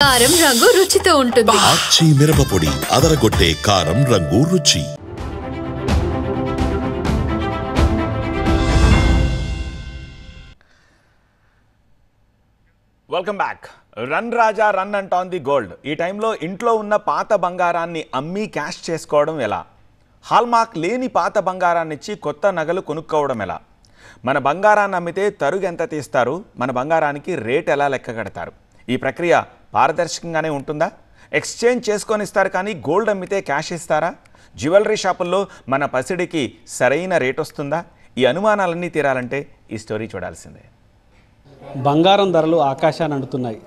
కారం రంగు రుచితో ఉంటుంది. ఆచి మిరపపొడి అదరగొట్టే కారం రంగు రుచి. Welcome back. రన్ రాజా రన్ అంటోంది గోల్డ్. ఈ టైంలో ఇంట్లో ఉన్న పాత బంగారాన్ని అమ్మి క్యాష్ చేసుకోవడం ఎలా? హాల్మార్క్ లేని పాత బంగారాన్ని ఇచ్చి కొత్త నగలు కొనుక్కోవడం ఎలా? మన బంగారాన్ని అమ్మితే తరుగు ఎంత తీస్తారు? మన బంగారానికి రేట్ ఎలా లెక్క కడతారు? ఈ ప్రక్రియ పారదర్శకంగానే ఉంటుందా? ఎక్స్చేంజ్ చేసుకొని ఇస్తారు కానీ గోల్డ్ అమ్మితే క్యాష్ ఇస్తారా? జ్యువెలరీ షాపుల్లో మన పసిడికి సరైన రేట్ వస్తుందా? ఈ అనుమానాలన్నీ తీరాలంటే ఈ స్టోరీ చూడాల్సిందే. బంగారం ధరలు ఆకాశాన్ని అంటున్నాయి.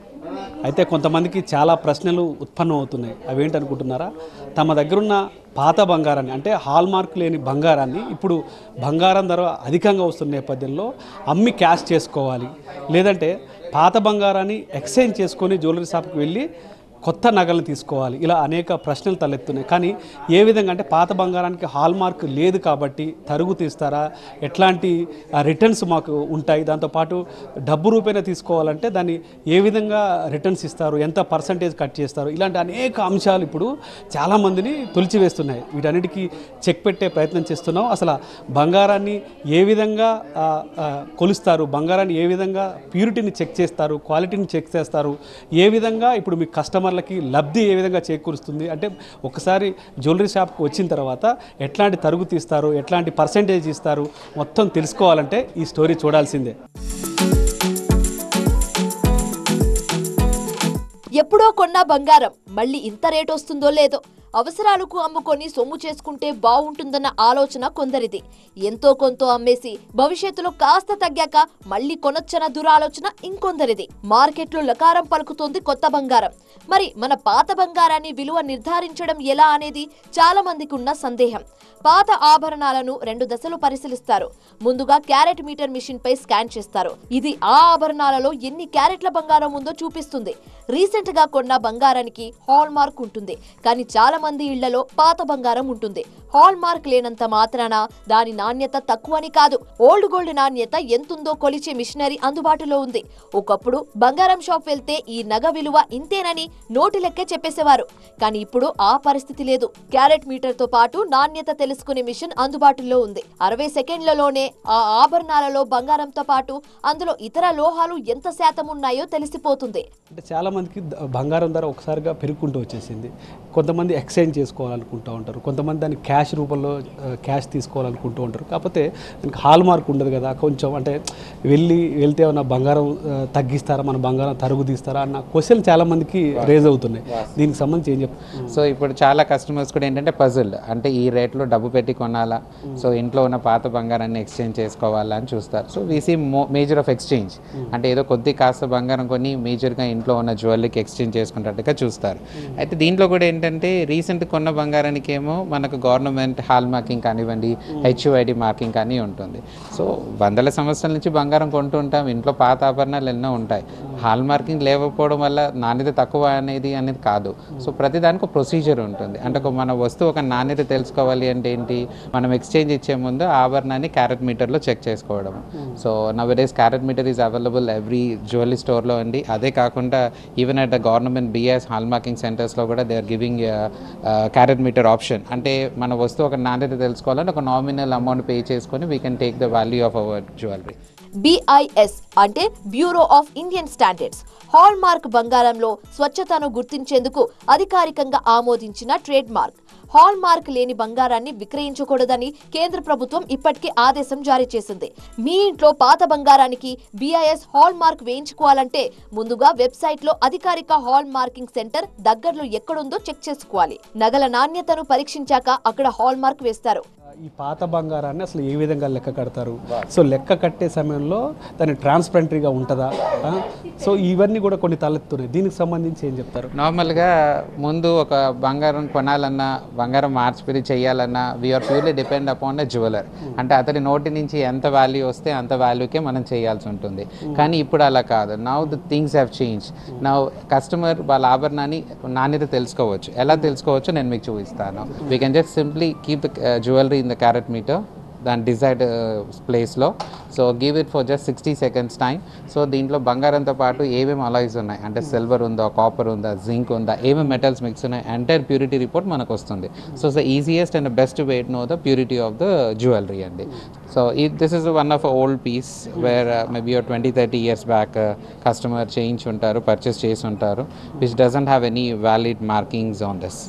అయితే కొంతమందికి చాలా ప్రశ్నలు ఉత్పన్నం అవుతున్నాయి. అవేంటనుకుంటున్నారా? తమ దగ్గరున్న పాత బంగారాన్ని, అంటే హాల్మార్క్ లేని బంగారాన్ని ఇప్పుడు బంగారం ధర అధికంగా వస్తున్న నేపథ్యంలో అమ్మి క్యాష్ చేసుకోవాలి, లేదంటే పాత బంగారాన్ని ఎక్స్చేంజ్ చేసుకొని జ్యువెలరీ షాప్కి వెళ్ళి కొత్త నగలను తీసుకోవాలి. ఇలా అనేక ప్రశ్నలు తలెత్తున్నాయి. కానీ ఏ విధంగా, అంటే పాత బంగారానికి హాల్మార్క్ లేదు కాబట్టి తరుగు తీస్తారా? ఎట్లాంటి రిటర్న్స్ మాకు ఉంటాయి? దాంతోపాటు డబ్బు రూపేణా తీసుకోవాలంటే దాన్ని ఏ విధంగా రిటర్న్స్ ఇస్తారు? ఎంత పర్సంటేజ్ కట్ చేస్తారు? ఇలాంటి అనేక అంశాలు ఇప్పుడు చాలామందిని తొలిచివేస్తున్నాయి. వీటన్నిటికీ చెక్ పెట్టే ప్రయత్నం చేస్తున్నాం. అసలు బంగారాన్ని ఏ విధంగా కొలుస్తారు? బంగారాన్ని ఏ విధంగా ప్యూరిటీని చెక్ చేస్తారు? క్వాలిటీని చెక్ చేస్తారు? ఏ విధంగా ఇప్పుడు మీ కస్టమర్లకి లబ్ధి ఏ విధంగా చేకూరుస్తుంది? అంటే ఒకసారి జ్యువెలరీ షాప్కి వచ్చిన తర్వాత ఎట్లాంటి తరుగు తీస్తారు, ఎట్లాంటి పర్సంటేజ్ ఇస్తారు, మొత్తం తెలుసుకోవాలంటే ఈ స్టోరీ చూడాల్సిందే. ఎప్పుడో కొన్న బంగారం మళ్ళీ ఇంత రేట్ వస్తుందో లేదో, అవసరాలకు అమ్ముకొని సొమ్ము చేసుకుంటే బాగుంటుందన్న ఆలోచన కొందరిది. ఎంతో కొంత అమ్మేసి భవిష్యత్తులో కాస్త తగ్గాక మళ్లీ కొనొచ్చన్న దురాలోచన ఇంకొందరిది. మార్కెట్లో లకారం పలుకుతోంది కొత్త బంగారం. మరి మన పాత బంగారాన్ని విలువ నిర్ధారించడం ఎలా అనేది చాలా మందికి ఉన్న సందేహం. పాత ఆభరణాలను 2 దశలు పరిశీలిస్తారు. ముందుగా క్యారెట్ మీటర్ మిషన్ పై స్కాన్ చేస్తారు. ఇది ఆ ఆభరణాలలో ఎన్ని క్యారెట్ల బంగారం ఉందో చూపిస్తుంది. రీసెంట్ గా కొన్న బంగారానికి హాల్ మార్క్ ఉంటుంది, కానీ చాలా మంది ఇళ్లలో పాత బంగారం ఉంటుంది. హాల్ మార్క్ లేనంత మాత్రాన దాని నాణ్యత తక్కువని కాదు. ఓల్డ్ గోల్డ్ నాణ్యత ఎంతుందో కొలిచే మిషనరీ అందుబాటులో ఉంది. ఒకప్పుడు బంగారం షాప్ వెళ్తే ఈ నగ విలువ ఇంతేనని నోటి లెక్కే చెప్పేసేవారు. కానీ ఇప్పుడు ఆ పరిస్థితి లేదు. క్యారెట్ మీటర్ తో పాటు నాణ్యత తెలుసుకునే మిషన్ అందుబాటులో ఉంది. 60 సెకండ్లలోనే ఆ ఆభరణాలలో బంగారంతో పాటు అందులో ఇతర లోహాలు ఎంత శాతం ఉన్నాయో తెలిసిపోతుంది. అంటే చాలా మందికి బంగారం ధర ఒకసారిగా పెరుగుకుంటూ వచ్చేసింది. కొంతమంది ఎక్స్చేంజ్ చేసుకోవాలనుకుంటూ ఉంటారు, కొంతమంది దాన్ని క్యాష్ రూపంలో క్యాష్ తీసుకోవాలనుకుంటూ ఉంటారు. కాకపోతే దానికి హాల్ మార్క్ ఉండదు కదా, కొంచెం అంటే వెళ్తే ఏమన్నా బంగారం తగ్గిస్తారా, మన బంగారం తరుగు తీస్తారా అన్న క్వశ్చన్ చాలా మందికి రేజ్ అవుతున్నాయి. దీనికి సంబంధించి ఏం చెప్తారు? సో ఇప్పుడు చాలా కస్టమర్స్ కూడా ఏంటంటే పజిల్డ్, అంటే ఈ రేట్లో డబ్బు పెట్టి కొనాలా, సో ఇంట్లో ఉన్న పాత బంగారాన్ని ఎక్స్చేంజ్ చేసుకోవాలా అని చూస్తారు. So we see major of exchange, అంటే ఏదో కొద్ది కాస్త బంగారం కొని మేజర్గా ఇంట్లో ఉన్న జ్యువెలరీకి ఎక్స్చేంజ్ చేసుకున్నట్టుగా చూస్తారు. అయితే దీంట్లో కూడా ఏంటంటే రీసెంట్ కొన్న బంగారానికి ఏమో మనకు గవర్నమెంట్ హాల్ మార్కింగ్ కానివ్వండి, HUID మార్కింగ్ కానీ ఉంటుంది. సో వందల సంవత్సరాల నుంచి బంగారం కొంటూ ఉంటాం, ఇంట్లో పాత ఆభరణాలు ఎన్నో ఉంటాయి. హాల్ మార్కింగ్ లేకపోవడం వల్ల నాణ్యత తక్కువ అనేది కాదు. సో ప్రతిదానికి ఒక ప్రొసీజర్ ఉంటుంది. అంటే మన వస్తువు ఒక నాణ్యత తెలుసుకోవాలి అంటే ఏంటి, మనం ఎక్స్చేంజ్ ఇచ్చే ముందు ఆభరణాన్ని క్యారెట్ మీటర్లో చెక్ చేసుకోవడం. So nowadays carat meter is available every jewellery స్టోర్లో అండి. అదే కాకుండా even at the government BIS hall marking సెంటర్స్లో కూడా they are giving carat meter option. అంటే మన వస్తువు ఒక నాణ్యత తెలుసుకోవాలంటే ఒక నామినల్ అమౌంట్ పే చేసుకొని we can take the value of our jewellery. BIS అంటే bureau of Indian standards. Hall mark బంగారంలో స్వచ్ఛతను గుర్తించేందుకు అధికారికంగా ఆమోదించిన ట్రేడ్ మార్క్. హాల్ మార్క్ లేని బంగారాన్ని విక్రయించకూడదని కేంద్ర ప్రభుత్వం ఇప్పటికే ఆదేశం జారీ చేసింది. మీ ఇంట్లో పాత బంగారానికి BIS హాల్ మార్క్ వేయించుకోవాలంటే ముందుగా వెబ్సైట్ లో అధికారిక హాల్ మార్కింగ్ సెంటర్ దగ్గరలో ఎక్కడుందో చెక్ చేసుకోవాలి. నగల నాణ్యతను పరీక్షించాక అక్కడ హాల్ మార్క్ వేస్తారు. ఈ పాత బంగారాన్ని అసలు ఏ విధంగా లెక్క కడతారు? సో లెక్క కట్టే సమయంలో దాన్ని ట్రాన్స్పరెంటరీగా ఉంటుందా? సో ఇవన్నీ కూడా కొన్ని తలెత్తున్నాయి. దీనికి సంబంధించి ఏం చెప్తారు? నార్మల్గా ముందు ఒక బంగారం కొనాలన్నా, బంగారం మార్చిపిరి చేయాలన్నా we are purely depend upon the jeweller. అంటే అతడి నోటి నుంచి ఎంత వాల్యూ వస్తే అంత వాల్యూకే మనం చేయాల్సి ఉంటుంది. కానీ ఇప్పుడు అలా కాదు. Now the things have change. Now customer వాళ్ళ ఆభరణాన్ని నాణ్యత తెలుసుకోవచ్చు. ఎలా తెలుసుకోవచ్చు నేను మీకు చూపిస్తాను. We can just simply keep the jewellery in the carat meter దాని డిజైర్డ్ ప్లేస్లో. So give it for just 60 seconds time. So దీంట్లో బంగారంతో పాటు ఏమేమి అలాయ్స్ ఉన్నాయి అంటే సిల్వర్ ఉందా, కాపర్ ఉందా, జింక్ ఉందా, ఏమేమి మెటల్స్ మిక్స్ ఉన్నాయి, ఎంటైర్ ప్యూరిటీ రిపోర్ట్ మనకు వస్తుంది. So the easiest and best way to know the purity of the jewellery అండి. So this is one of old piece where maybe 20-30 years back customer చేయించి ఉంటారు, పర్చేస్ చేసి ఉంటారు, which doesn't have any valid markings on this.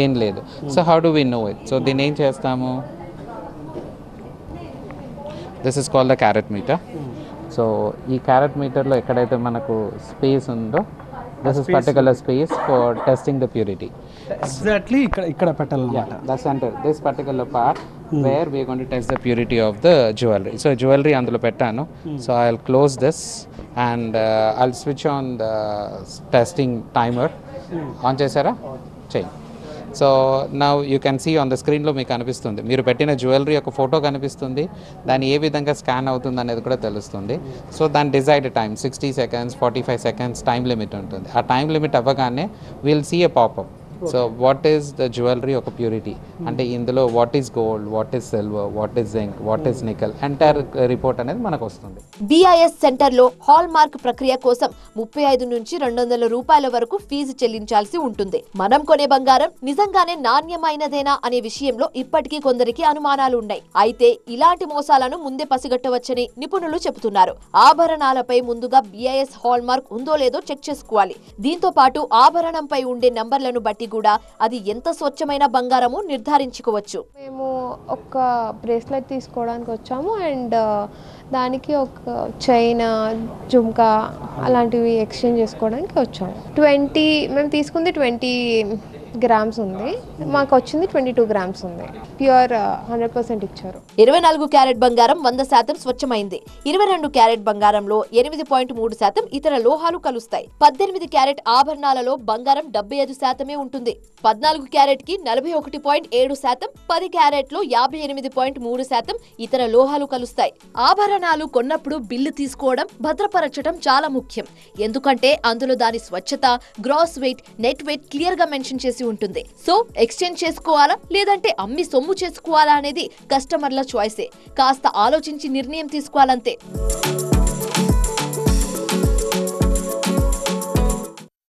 ఏం లేదు. So how do we know it? So దీన్ని ఏం చేస్తాము, this is called the carat metre. So ఈ క్యారెట్ మీటర్లో ఎక్కడైతే మనకు స్పేస్ ఉందో, this is particular space for testing the purity. Exactly ఇక్కడ పెట్టాలన్నమాట. The center, this particular part where we are going to test the purity of the jewellery. So jewellery అందులో పెట్టాను. So I will close this and I will switch on the testing timer. On చేశారా? చేయి. So now you can see on the స్క్రీన్లో మీకు కనిపిస్తుంది, మీరు పెట్టిన jewellery యొక్క ఫోటో కనిపిస్తుంది, దాన్ని ఏ విధంగా స్కాన్ అవుతుంది అనేది కూడా తెలుస్తుంది. సో దాని desired time 60 seconds, 45 seconds time limit ఉంటుంది. ఆ టైం లిమిట్ అవ్వగానే will see a popup. So what is the jewellery ఒక ప్యూరిటీ అంటే ఇందులో what is gold, what is silver, what is zinc, what is nickel, entire report అనేది మనకు వస్తుంది. BIS సెంటర్లో హాల్ మార్క్ ప్రక్రియ కోసం 35 నుంచి 200 రూపాయల వరకు ఫీజు చెల్లించాల్సి ఉంటుంది. మనం కొనే బంగారం నిజంగానే నాణ్యమైనదేనా అనే విషయంలో ఇప్పటికీ కొందరికి అనుమానాలు ఉన్నాయి. అయితే ఇలాంటి మోసాలను ముందే పసిగట్టవచ్చని నిపుణులు చెబుతున్నారు. ఆభరణాలపై ముందుగా BIS హాల్ మార్క్ ఉందో లేదో చెక్ చేసుకోవాలి. దీంతో పాటు ఆభరణంపై ఉండే నంబర్లను బట్టి కూడా అది ఎంత స్వచ్ఛమైన బంగారము నిర్ధారించుకోవచ్చు. మేము ఒక బ్రేస్లెట్ తీసుకోవడానికి వచ్చాము అండ్ దానికి ఒక చైన్, జుమ్కా అలాంటివి ఎక్స్చేంజ్ చేసుకోవడానికి వచ్చాము. మేము తీసుకుంది 20 grams ఉంది, మాకు వచ్చింది 22 grams ఉంది. ప్యూర్ 100% ఇచ్చారు. 24 క్యారెట్ బంగారం 100% స్వచ్ఛమైంది. 22 క్యారెట్ బంగారంలో 8.3% ఇతర లోహాలు కలుస్తాయి. 18 క్యారెట్ ఆభరణాలలో బంగారం 75% ఉంటుంది. 14 క్యారెట్ కి 41.7%, 10 క్యారెట్ లో 58.3% ఇతర లోహాలు కలుస్తాయి. ఆభరణాలు కొన్నప్పుడు బిల్లు తీసుకోవడం, భద్రపరచడం చాలా ముఖ్యం. ఎందుకంటే అందులో దాని స్వచ్ఛత, gross weight, net weight clear గా మెన్షన్ చేసి ఉంటుంది. సో ఎక్స్చేంజ్ చేసుకోవాలా లేదంటే అమ్మి సొమ్ము చేసుకోవాలా అనేది కస్టమర్ల చాయిసే. కాస్త ఆలోచించి నిర్ణయం తీసుకోవాలంతే.